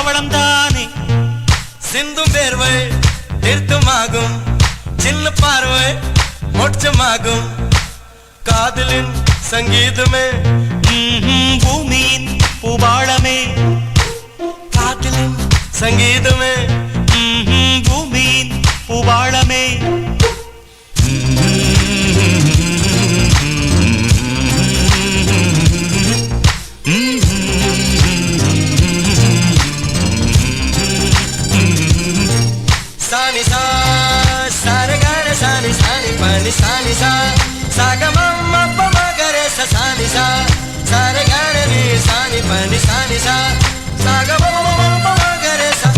பவளம் தானே சிந்தும் வேர்வை தீர்த்தமாகும் சின்ன பார்வை மோட்சமாகும் காதலின் சங்கீதமே பூமியின் பூபாளமே காதலின் சங்கீதமே பூமியின் பூபாளமே சானி சா சாரகார சானி சானி பனி சானி சா சாகமம் அப்பமகரே சானி சா சாரகார நீ சானி பனி சானி சா சாகமம் அப்பமகரே சா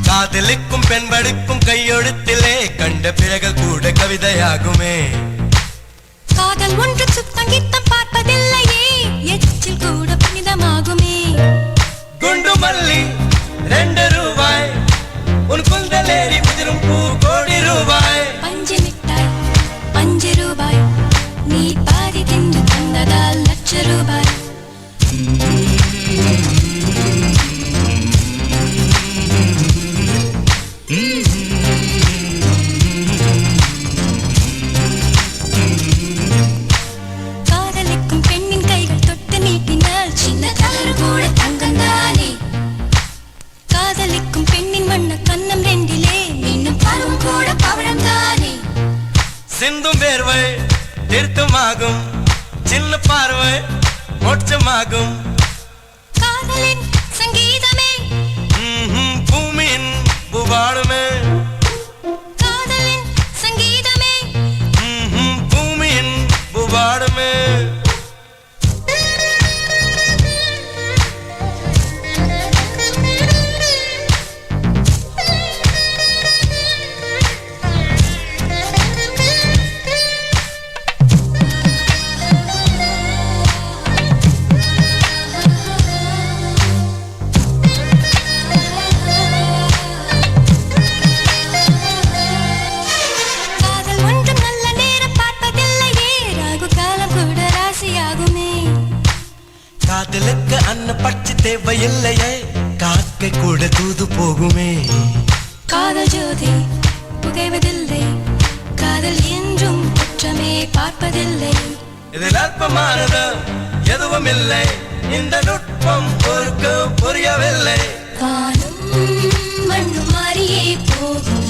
காதலிக்கும் பெண்படுக்கும் கையெழுத்திலே கண்ட பிறகு கூட கவிதையாகுமே காதல் ஒன்று சுத்தங்கித்தம் பார்ப்பதில்லையே எச்சில் கூட புனிதமாகுமே குண்டு மல்லி 2 ரூபாய் உன் குந்தலேறி உதிரும் பூ கோடி ரூபாய் பஞ்சு மிட்டாய் 5 ரூபாய் நீ பாதி தின்று தந்ததால் லட்ச ரூபாய் காதலிக்கும் பெண்ணின் கைகள் தொட்டு நீட்டினால் சின்ன தவறு கூட தங்கந்தானே காதலிக்கும் பெண்ணின் வண்ண கண்ணம் ரெண்டிலே மீண்டும் பருவம் கூட பவழம் தானே சிந்தும் வேர்வை தீர்த்தமாகும் சின்ன பார்வை மோட்சமாகும் காதலின் சங்கீதமே பூமியின் பூபாளமே காதலின் சங்கீதமே பூமியின் பூபாளமே காதல் ஒன்று நல்ல நேரம் பார்ப்பதில்லையே ராகு காலம் கூட ராசியாகுமே காதலுக்கு அன்ன பட்சி தேவையில்லையே காக்கை கூட தூது போகுமே காதல் ஜோதி புகைவதில்லை காதல் என்றும் குற்றமே பார்ப்பதில்லை இதில் அல்பமானது எதுவும் இல்லை இந்த நுட்பம் ஒருக்கு புரியவில்லை வானும் மண்ணும் மாறியே போகும்